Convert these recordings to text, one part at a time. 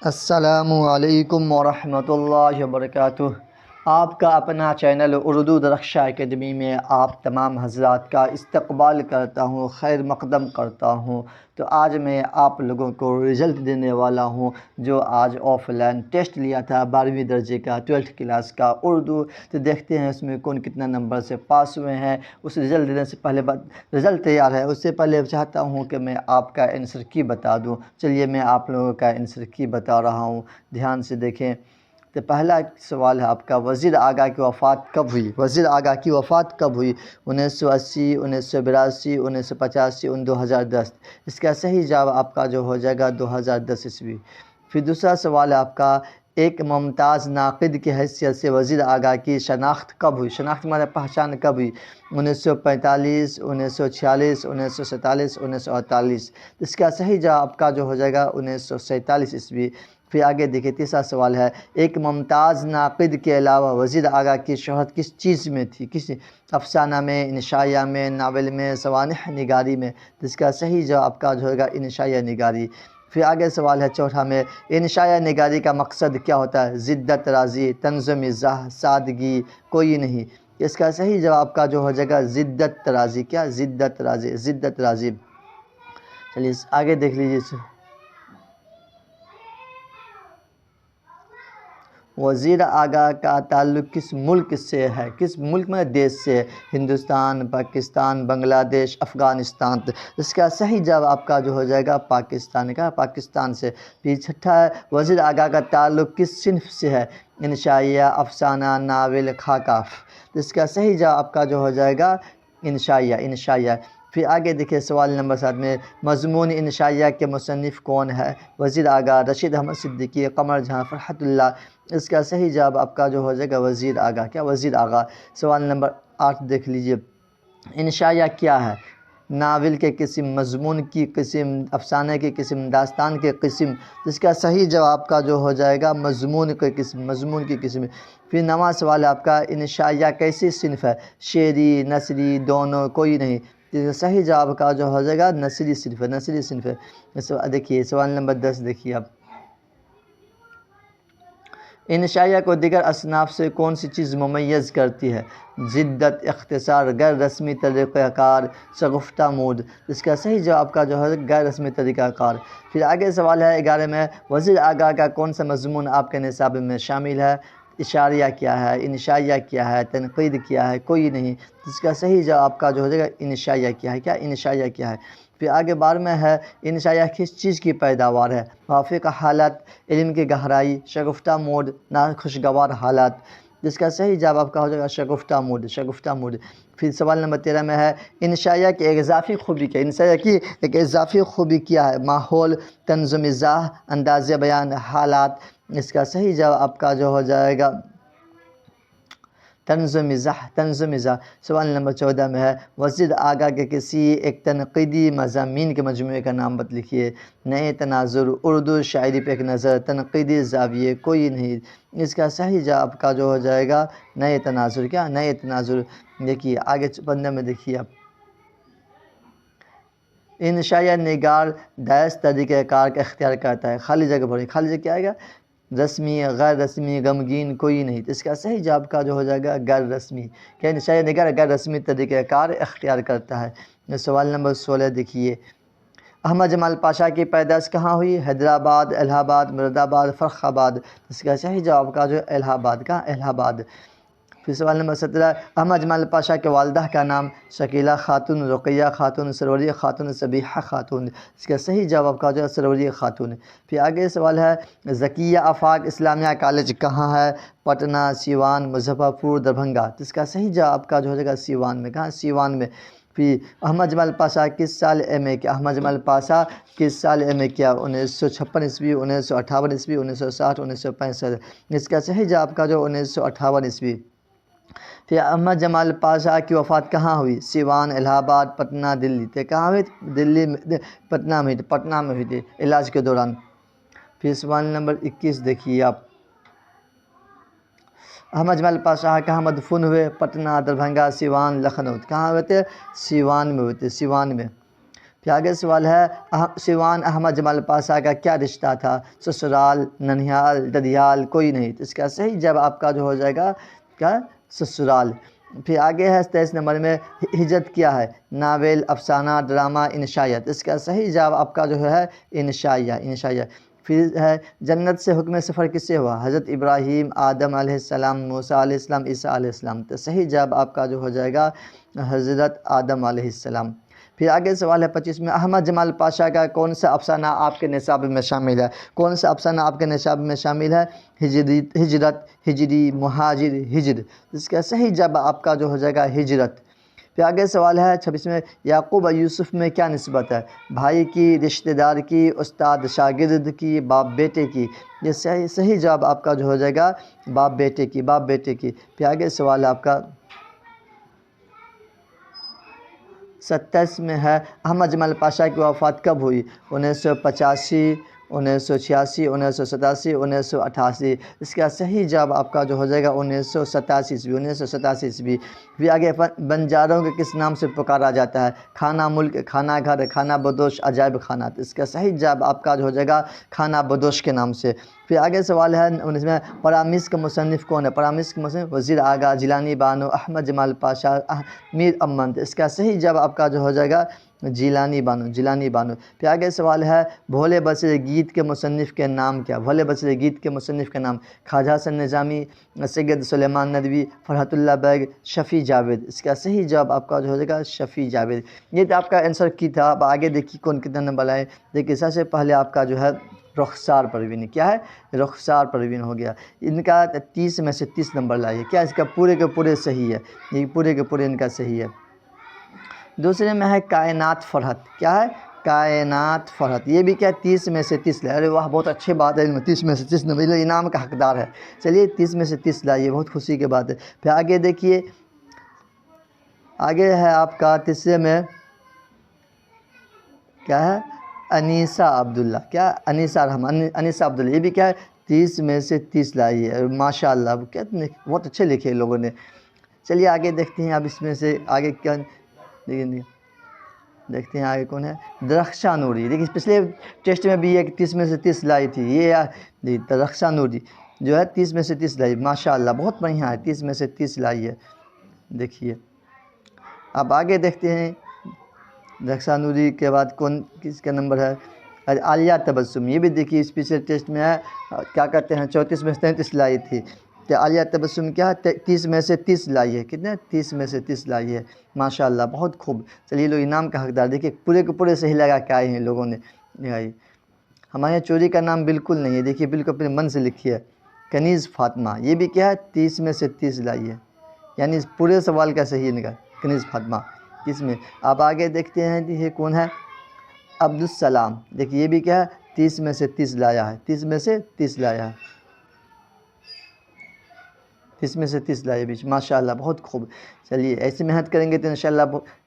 السلام علیکم ورحمۃ اللہ وبرکاتہ۔ آپ کا اپنا چینل اردو درخشہ اکیڈمی میں آپ تمام حضرات کا استقبال کرتا ہوں، خیر مقدم کرتا ہوں۔ تو آج میں آپ لوگوں کو رزلٹ دینے والا ہوں جو آج آف لائن ٹیسٹ لیا تھا 12ویں درجے کا 12th کلاس کا اردو۔ تو دیکھتے ہیں اس میں کون کتنا نمبر سے پاس ہوئے ہیں۔ اس رزلٹ دینے سے پہلے رزلٹ تیار ہے، اس سے پہلے چاہتا ہوں کہ میں آپ کا آنسر کی بتا دوں۔ چلیے میں آپ لوگوں کا آنسر کی بتا رہا ہوں، دھیان سے دیکھیں۔ تو پہلا سوال ہے آپ کا، وزیر آگا کی وفات کب ہوئی؟ وزیر آگا کی وفات کب ہوئی؟ 1980، 1982، 1985، 2010۔ اس کا صحیح جواب آپ کا جو ہو جائے گا 2010 عیسوی۔ پھر دوسرا سوال ہے آپ کا، ایک ممتاز ناقد کی حیثیت سے وزیر آگا کی شناخت کب ہوئی؟ شناخت مانے پہچان کب ہوئی؟ 1945، 1946، 1947، 1948۔ اس کا صحیح جواب آپ کا جو ہو جائے گا 1947 عیسوی۔ پھر آگے دیکھیے تیسرا سوال ہے، ایک ممتاز ناقد کے علاوہ وزیر آگا کی شہرت کس چیز میں تھی؟ کس افسانہ میں، انشائیہ میں، ناول میں، سوانح نگاری میں؟ تو اس کا صحیح جواب آپ کا جو ہوگا انشائیہ نگاری۔ پھر آگے سوال ہے چوتھا میں، انشائیہ نگاری کا مقصد کیا ہوتا ہے؟ زدت رازی، طنز مزاح، سادگی، کوئی نہیں۔ اس کا صحیح جواب آپ کا جو ہو جائے گا زدت رازی۔ کیا؟ زدت رازی، زدت رازی۔ چلیے آگے دیکھ لیجیے۔ وزیر آگا کا تعلق کس ملک سے ہے؟ کس ملک میں؟ دیش سے۔ ہندوستان، پاکستان، بنگلہ دیش، افغانستان۔ اس کا صحیح جواب آپ کا جو ہو جائے گا پاکستان کا، پاکستان سے۔ پھر چھٹا ہے، وزیر آگا کا تعلق کس صنف سے ہے؟ انشائیہ، افسانہ، ناول، خاکہ۔ اس کا صحیح جواب آپ کا جو ہو جائے گا انشائیہ، انشائیہ۔ پھر آگے دیکھیں سوال نمبر 7 میں، مضمون انشائیہ کے مصنف کون ہے؟ وزیر آگا، رشید احمد صدیقی، قمر جہاں، فرحت اللہ۔ اس کا صحیح جواب آپ کا جو ہو جائے گا وزیر آگا۔ کیا؟ وزیر آگا۔ سوال نمبر 8 دیکھ لیجئے، انشائیہ کیا ہے؟ ناول کے قسم، مضمون کی قسم، افسانے کی قسم، داستان کے قسم۔ اس کا صحیح جواب آپ کا جو ہو جائے گا مضمون کی قسم، مضمون کی قسم۔ پھر نواں سوال ہے آپ کا، انشائیہ کیسی صنف ہے؟ شعری، نثری، دونوں، کوئی نہیں۔ صحیح جواب کا جو ہو جائے گا نثری صنف ہے، نثری صنف ہے۔ دیکھیے سوال نمبر 10 دیکھیے آپ، انشائیہ کو دیگر اصناف سے کون سی چیز ممیز کرتی ہے؟ جدت، اختصار، غیر رسمی طریقہ کار، شگفتہ موڈ۔ اس کا صحیح جواب کا جو ہے غیر رسمی طریقہ کار۔ پھر آگے سوال ہے 11 میں، وزیر آگا کا کون سا مضمون آپ کے نصاب میں شامل ہے؟ اشاریہ کیا ہے؟ انشائیہ کیا ہے؟ تنقید کیا ہے؟ کوئی نہیں۔ اس کا صحیح جواب آپ کا جو ہو جائے گا انشائیہ کیا ہے۔ کیا؟ انشائیہ کیا ہے۔ پھر آگے 12 میں ہے، انشائیہ کس چیز کی پیداوار ہے؟ موافق حالت، علم کی گہرائی، شگفتہ موڈ، ناخوشگوار حالات۔ جس کا صحیح جواب آپ کا ہو جائے گا شگفتہ موڈ، شگفتہ موڈ۔ پھر سوال نمبر 13 میں ہے، انشائیہ کی ایک اضافی خوبی کیا ہے؟ انشائیہ کی ایک اضافی خوبی کیا ہے؟ ماحول، طنز و مزاح، انداز بیان، حالات۔ اس کا صحیح جواب آپ کا جو ہو جائے گا طنز و مزاح، طنز و مزاح۔ سوال نمبر 14 میں ہے، وزیر آگا کے کسی ایک تنقیدی مضامین کے مجموعے کا نام لکھیے۔ نئے تناظر، اردو شاعری پہ ایک نظر، تنقیدی زاویے، کوئی نہیں۔ اس کا صحیح جواب کا جو ہو جائے گا نئے تناظر۔ کیا؟ نئے تناظر۔ دیکھیے آگے 15 میں دیکھیے آپ، انشائیہ نگار دائس طریقہ کار کا اختیار کرتا ہے۔ خالی جگہ بھری، خالی جگہ کیا آئے گا؟ رسمی، غیر رسمی، غمگین، کوئی نہیں۔ تو اس کا صحیح جواب کا جو ہو جائے گا غیر رسمی۔ کہ انشائیہ نگار غیر رسمی طریقہ کار اختیار کرتا ہے۔ سوال نمبر 16 دیکھیے، احمد جمال پاشا کی پیدائش کہاں ہوئی؟ حیدرآباد، الہ آباد، مراد آباد، فرخ آباد۔ اس کا صحیح جواب کا جو الہ آباد کا، الہ آباد۔ پھر سوال نمبر 17، احمد جمال پاشا کے والدہ کا نام؟ شکیلہ خاتون، رقیہ خاتون، سروری خاتون، سبیحہ خاتون۔ اس کا صحیح جواب کا جو ہے سروری خاتون۔ پھر آگے سوال ہے، ذکیہ آفاق اسلامیہ کالج کہاں ہے؟ پٹنہ، سیوان، مظفر پور، دربھنگہ۔ تو اس کا صحیح جواب کا جو ہو جائے گا سیوان میں۔ کہاں؟ سیوان میں۔ پھر احمد جمال پاشا کس سال ایم اے کیا؟ احمد جمال پاشا کس سال ایم اے کیا؟ 1956 عیسوی، 1958 عیسوی، 1960، 1965۔ اس کا صحیح جواب کا جو 1958 عیسوی۔ پھر احمد جمال پاشا کی وفات کہاں ہوئی؟ سیوان، الہ آباد، پٹنہ، دلی۔ تو کہاں ہوئی؟ دلی میں، پٹنہ میں، پٹنہ میں ہوئی تھی علاج کے دوران۔ پھر سوال نمبر 21 دیکھیے آپ، احمد جمال پاشا کہاں مدفون ہوئے؟ پٹنہ، دربھنگہ، سیوان، لکھنؤ۔ کہاں ہوئے تھے؟ سیوان میں ہوئے تھے، سیوان میں۔ پھر آگے سوال ہے سیوان احمد جمال پاشا کا کیا رشتہ تھا؟ سسرال، ننیال، ددیال، کوئی نہیں۔ تو اس کا صحیح جواب آپ کا جو ہو جائے گا کیا؟ سسرال۔ پھر آگے ہے 23 نمبر میں ہجرت کیا ہے؟ ناول، افسانہ، ڈرامہ، انشائیہ۔ اس کا صحیح جواب آپ کا جو ہے انشائیہ، انشائیہ۔ پھر ہے جنت سے حکم سفر کس سے ہوا؟ حضرت ابراہیم، آدم علیہ السلام، موسیٰ علیہ السلام، عیسیٰ علیہ السلام۔ تو صحیح جواب آپ کا جو ہو جائے گا حضرت آدم علیہ السلام۔ پھر آگے سوال ہے 25 میں احمد جمال پاشا کا کون سا افسانہ آپ کے نصاب میں شامل ہے؟ کون سا افسانہ آپ کے نصاب میں شامل ہے؟ ہجرت، ہجری، مہاجر، ہجر۔ اس کا صحیح جواب آپ کا جو ہو جائے گا ہجرت۔ پھر آگے سوال ہے 26 میں یعقوب اور یوسف میں کیا نسبت ہے؟ بھائی کی، رشتہ دار کی، استاد شاگرد کی، باپ بیٹے کی۔ یہ صحیح جواب آپ کا جو ہو جائے گا باپ بیٹے کی، باپ بیٹے کی۔ پھر آگے سوال ہے آپ کا 27 میں ہے احمد جمال پاشا کی وفات کب ہوئی؟ 1985، 1986، 1987، 1988۔ اس کا صحیح جواب آپ کا جو ہو جائے گا 1987 عیسوی، 1987 عیسوی۔ پھر آگے بنجاروں کے کس نام سے پکارا جاتا ہے؟ خانہ ملک، خانہ گھر، خانہ بدوش، عجائب خانہ۔ تو اس کا صحیح جواب آپ کا جو ہو جائے گا خانہ بدوش کے نام سے۔ پھر آگے سوال ہے 19 میں پرامش کا مصنف کون ہے؟ پرامش کا مصنف وزیر آغا، جیلانی بانو، احمد جمال پاشا، میر امن۔ اس کا صحیح جواب آپ کا جو ہو جائے گا جیلانی بانو، جیلانی بانو۔ پھر آگے سوال ہے بھولے بصرے گیت کے مصنف کے نام کیا؟ بھولے بصرے گیت کے مصنف کا نام خواجہ حسن نظامی، سید سلیمان ندوی، فرحت اللہ بیگ، شفیع جاوید۔ اس کا صحیح جواب آپ کا جو ہو جائے گا شفیع جاوید۔ یہ تو آپ کا آنسر کی تھا۔ اب آگے دیکھیے کون کتنا نمبر آئے۔ دیکھیے سب سے پہلے آپ کا جو ہے رخسار پروین، کیا ہے؟ رخسار پروین ہو گیا۔ ان کا 30 میں سے 30 نمبر لائیے۔ کیا اس کا پورے کے پورے صحیح ہے؟ یہ پورے کے پورے ان کا صحیح ہے۔ دوسرے میں ہے کائنات فرحت، کیا ہے؟ کائنات فرحت۔ یہ بھی کیا 30 میں سے 30 لائے۔ ارے واہ، بہت اچھی بات ہے، 30 میں سے 30 نمبر انعام کا حقدار ہے۔ چلیے 30 میں سے 30 لائیے، بہت خوشی کی بات ہے۔ پھر آگے دیکھیے، آگے ہے آپ کا تیسرے میں کیا ہے؟ انیسہ عبداللہ، کیا؟ انیسہ رحمان، انیسہ عبداللہ۔ یہ بھی کیا ہے 30 میں سے 30 لائی ہے۔ ماشاء اللہ، کتنے بہت اچھے لکھے لوگوں نے۔ چلیے آگے دیکھتے ہیں اب اس میں سے آگے کیا دیکھتے ہیں آگے کون ہے؟ درخشاں نوری۔ دیکھیے پچھلے ٹیسٹ میں بھی یہ 30 میں سے 30 لائی تھی، یہ درخشاں نوری جو ہے 30 میں سے 30 لائی۔ ماشاء اللہ بہت بڑھیا ہے، 30 میں سے 30 لائی ہے۔ دیکھیے اب آگے دیکھتے ہیں درخشاں نوری کے بعد کون کس کا نمبر ہے؟ عالیہ تبسم۔ یہ بھی دیکھیے اس پچھلے ٹیسٹ میں ہے، کیا کہتے ہیں 34 میں سے 33 لائی تھی۔ کہ عالیہ تبسم کیا ہے 30 میں سے 30 لائی ہے۔ کتنے؟ 30 میں سے 30 لائی ہے۔ ماشاء اللہ بہت خوب۔ چلیے لوگ انعام کا حقدار۔ دیکھیے پورے کے پورے صحیح لگا کے آئے ہیں لوگوں نے۔ ہمارے یہاں چوری کا نام بالکل نہیں ہے، دیکھیے بالکل اپنے من سے لکھی ہے۔ کنیز فاطمہ، یہ بھی کیا ہے 30 میں سے 30 لائی ہے، یعنی اس پورے سوال کا صحیح نکلا کنیز فاطمہ اس میں۔ اب آگے دیکھتے ہیں یہ کون ہے؟ عبدالسلام۔ دیکھیے یہ بھی کیا ہے 30 میں سے 30 لایا ہے، 30 میں سے 30 لایا ہے، 30 میں سے 30 لائے بیچ۔ ماشاء اللہ بہت خوب۔ چلیے ایسی محنت کریں گے تو انشاءاللہ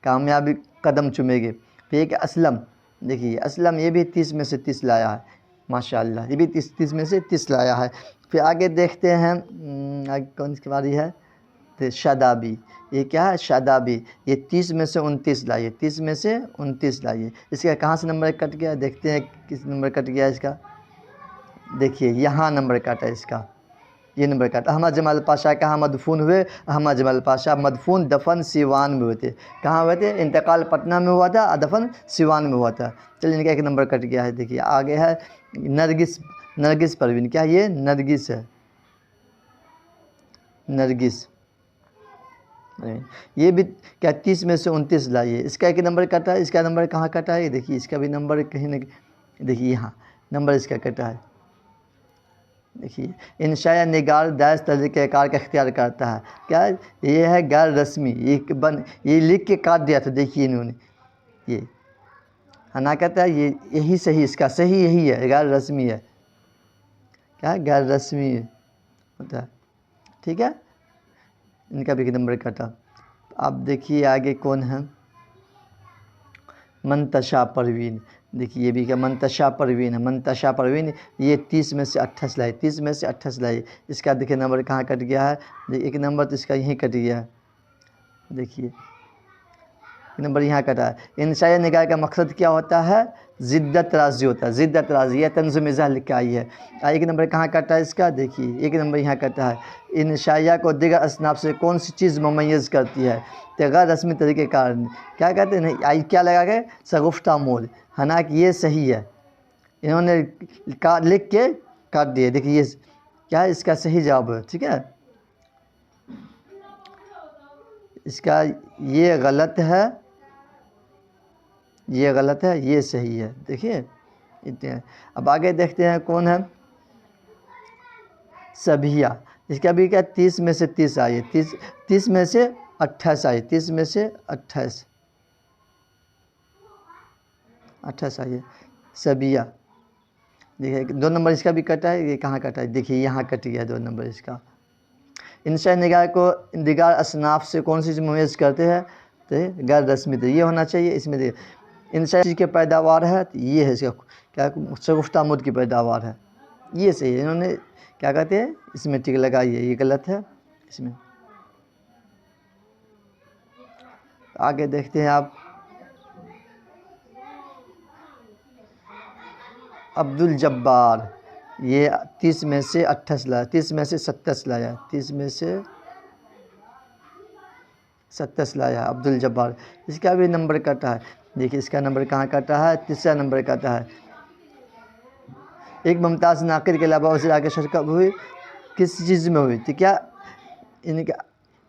کامیابی قدم چومے گے۔ پھر ایک اسلم، دیکھیے اسلم یہ بھی 30 میں سے 30 لایا ہے۔ ماشاء اللہ یہ بھی 30 میں سے 30 لایا ہے۔ پھر آگے دیکھتے ہیں آگے کون سی باری ہے؟ شادابی۔ یہ کیا ہے؟ شادابی۔ یہ 30 میں سے 29 لائیے، 30 میں سے 29 لائیے۔ اس کا کہاں سے نمبر کٹ گیا؟ دیکھتے ہیں کس نمبر کٹ گیا اس کا۔ دیکھیے یہاں نمبر کٹا اس کا، یہ نمبر کٹ۔ احمد جمال پاشا کہاں مدفون ہوئے؟ احمد جمال پاشا مدفون دفن سیوان میں ہوئے تھے۔ کہاں ہوئے تھے؟ انتقال پٹنہ میں ہوا تھا، دفن سیوان میں ہوا تھا۔ چلیے ان کا ایک نمبر کٹ گیا ہے۔ دیکھیے آگے ہے نرگس، نرگس پروین۔ کیا یہ نرگس ہے؟ نرگس یہ بھی کیا 30 میں سے 29 لائیے۔ اس کا ایک نمبر کٹا ہے، اس کا نمبر کہاں کٹا ہے؟ دیکھیے اس کا بھی نمبر کہیں نہ دیکھیے یہاں نمبر اس کا کٹا ہے۔ دیکھیے انشاء نگار دائز طریقہ کار کا اختیار کرتا ہے۔ کیا یہ ہے؟ غیر رسمی۔ یہ لکھ کے کاٹ دیا تھا، دیکھیے انہوں نے یہ ہنا کہتا ہے یہ یہی صحیح، اس کا صحیح یہی ہے، غیر رسمی ہے۔ کیا ہے؟ غیر رسمی ہوتا ہے، ٹھیک ہے۔ ان کا بھی ایک نمبر کٹا۔ اب دیکھیے آگے کون ہے؟ منتشا پروین۔ دیکھیے یہ بھی کیا منتشا پروین ہے، منتشا پروین۔ یہ 30 میں سے 28 لائی، 30 میں سے 28 لائی۔ اس کا دیکھیے نمبر کہاں کٹ گیا ہے؟ ایک نمبر تو اس کا یہیں کٹ گیا ہے۔ دیکھیے نمبر یہاں کٹا ہے۔ انشائیہ نگاہ کا مقصد کیا ہوتا ہے؟ زدت رازی ہوتا ہے، زدت رازی، یہ طنز مزاح لکھ کے آئی ہے۔ ایک نمبر کہاں کٹا ہے اس کا؟ دیکھیے ایک نمبر یہاں کٹا ہے۔ انشائیہ کو دیگر اصناف سے کون سی چیز ممیز کرتی ہے؟ تو غیر رسمی طریقے کار کیا کہتے ہیں؟ آئی کیا لگا کے شگفتہ مول، حالانکہ یہ صحیح ہے، انہوں نے لکھ کے کاٹ دیا۔ دیکھیے یہ کیا ہے اس کا صحیح جواب ہے، ٹھیک ہے، اس کا یہ غلط ہے، یہ غلط ہے، یہ صحیح ہے۔ دیکھیے اتنے۔ اب آگے دیکھتے ہیں کون ہے؟ سبیہ، اس کا بھی کیا 30 میں سے 30 آئی ہے، 30 میں سے 28 آئی، 30 میں سے 28 آئی ہے سبیہ۔ دیکھیے 2 نمبر اس کا بھی کٹا ہے، یہ کہاں کٹا ہے؟ دیکھیے یہاں کٹ گیا 2 نمبر اس کا۔ انشاء نگاہ کو دیگر اصناف سے کون سی چیز ممیز کرتے ہیں؟ تو غیر رسمی طریقے، یہ ہونا چاہیے اس میں۔ انشاء چیز کی پیداوار ہے تو یہ ہے اس کا کیا شگفتہ مود کی پیداوار ہے، یہ صحیح ہے، انہوں نے کیا کہتے ہیں اس میں ٹک لگائی ہے، یہ غلط ہے اس میں۔ آگے دیکھتے ہیں آپ عبد الجبار، یہ 30 میں سے 28 لایا، 30 میں سے 27 لایا، 30 میں سے 27 لایا عبد الجبار، اس کا بھی نمبر کٹا ہے۔ دیکھیے اس کا نمبر کہاں کٹا ہے؟ تیسرا نمبر کٹا ہے۔ ایک ممتاز ناقد کے علاوہ وزیر آگے شرکت ہوئی کس چیز میں ہوئی؟ تو کیا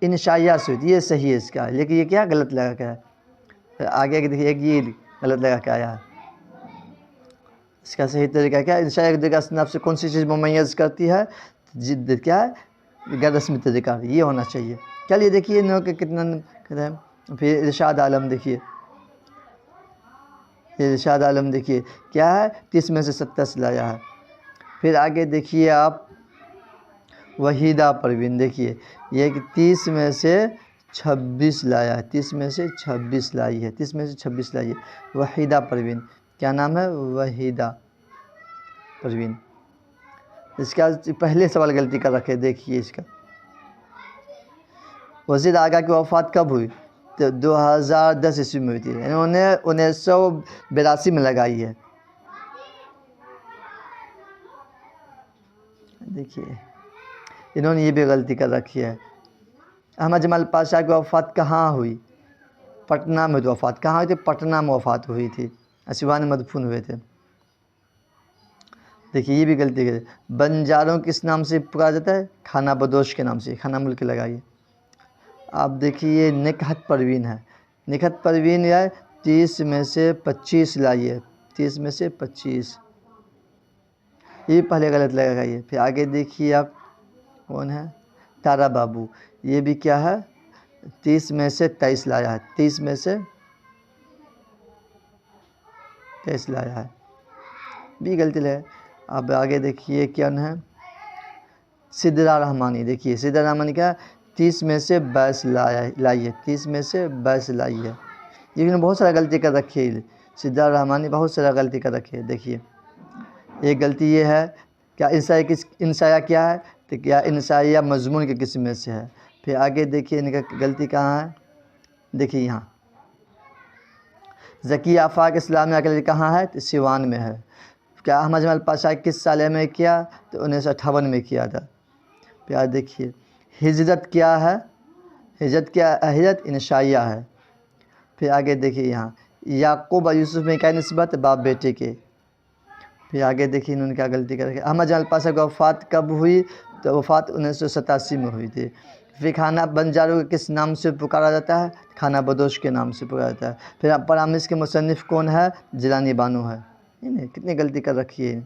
انشائیہ سے ہوئی، یہ صحیح ہے اس کا، لیکن یہ کیا غلط لگا کیا ہے؟ آگے دیکھیے ایک یہ غلط لگا کے آیا ہے، اس کا صحیح طریقہ کیا ہے؟ انشائیہ دیگر اصناف سے کون سی چیز ممیز کرتی ہے؟ جد کیا ہے؟ غیر رسمی طریقہ، یہ ہونا چاہیے۔ چلیے دیکھیے ان کے کتنا ہے۔ پھر ارشاد عالم، دیکھیے ارشاد عالم دیکھیے کیا ہے 30 میں سے 27 لایا ہے۔ پھر آگے دیکھیے آپ وحیدہ پروین، دیکھیے یہ کہ 30 میں سے 26 لایا ہے، 30 میں سے 26 لائی ہے، 30 میں سے 26 لائی ہے وحیدہ پروین، کیا نام ہے؟ وحیدہ پروین۔ اس کا پہلے سوال غلطی کر رکھے، دیکھیے اس کا وزیر آگاہ کی وفات کب ہوئی؟ تو 2010 عیسوی میں ہوئی تھی، انہوں نے 1982 میں لگائی ہے۔ دیکھیے انہوں نے یہ بھی غلطی کر رکھی ہے۔ احمد جمال پاشا کی وفات کہاں ہوئی؟ پٹنہ میں وفات کہاں ہوئی تھی؟ پٹنہ میں وفات ہوئی تھی، سوان مدفون ہوئے تھے۔ دیکھیے یہ بھی غلطی ہے۔ بنجاروں کس نام سے پکارا جاتا ہے؟ خانہ بدوش کے نام سے، خانہ ملک لگائیے۔ آپ دیکھیے یہ نکہت پروین ہے، نکہت پروین ہے 30 میں سے 25 لائیے، 30 میں سے 25، یہ پہلے غلط لگا یہ۔ پھر آگے دیکھیے آپ کون ہے؟ تارا بابو، یہ بھی کیا ہے 30 میں سے 23 لایا ہے، 30 میں سے 23 لایا ہے، بھی غلطی لگا۔ اب آگے دیکھیے کیا ہے؟ سدرا رحمانی، دیکھیے سدرا رحمانی کیا 30 میں سے 22 لائی ہے، 30 میں سے 22 لائی ہے، لیکن بہت سارا غلطی کر رکھی ہے، سدرا رحمانی بہت سارا غلطی کر رکھی ہے۔ دیکھیے ایک غلطی یہ ہے کیا انشائیہ کیا ہے؟ تو کیا انشائیہ مضمون کے قسم میں سے ہے۔ پھر آگے دیکھیے ان کا غلطی کہاں ہے؟ دیکھیے یہاں ذکی آفاق اسلامیہ کا کہاں ہے؟ تو سیوان میں ہے۔ کیا احمد جمال پاشا کس سال میں کیا؟ تو 1958 میں کیا تھا۔ پھر دیکھیے ہجرت کیا ہے؟ ہجرت کیا؟ ہجرت انشائیہ ہے۔ پھر آگے دیکھیے یہاں یعقوب اور یوسف میں کیا نسبت؟ باپ بیٹے کے۔ پھر آگے دیکھیے انہوں نے کیا غلطی کر رکھی ہے؟ احمد جمال پاشا کی وفات کب ہوئی؟ تو وفات 1987 میں ہوئی تھی۔ پھر خانہ بنجاروں کو کس نام سے پکارا جاتا ہے؟ خانہ بدوش کے نام سے پکارا جاتا ہے۔ پھر پرامش کے مصنف کون ہے؟ جیلانی بانو ہے۔ کتنی غلطی کر رکھی ہے۔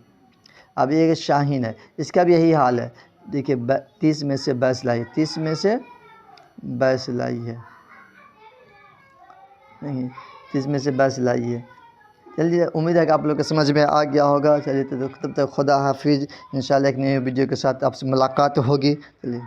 اب یہ شاہین ہے، اس کا بھی یہی حال ہے، دیکھیے 30 میں سے 22 لائی، 30 میں سے 22 لائی ہے، نہیں 30 میں سے 22 لائی ہے۔ چلیے امید ہے کہ آپ لوگ کو سمجھ میں آ گیا ہوگا۔ چلیے تب تک خدا حافظ، انشاءاللہ ایک نئی ویڈیو کے ساتھ آپ سے ملاقات ہوگی۔ چلیے۔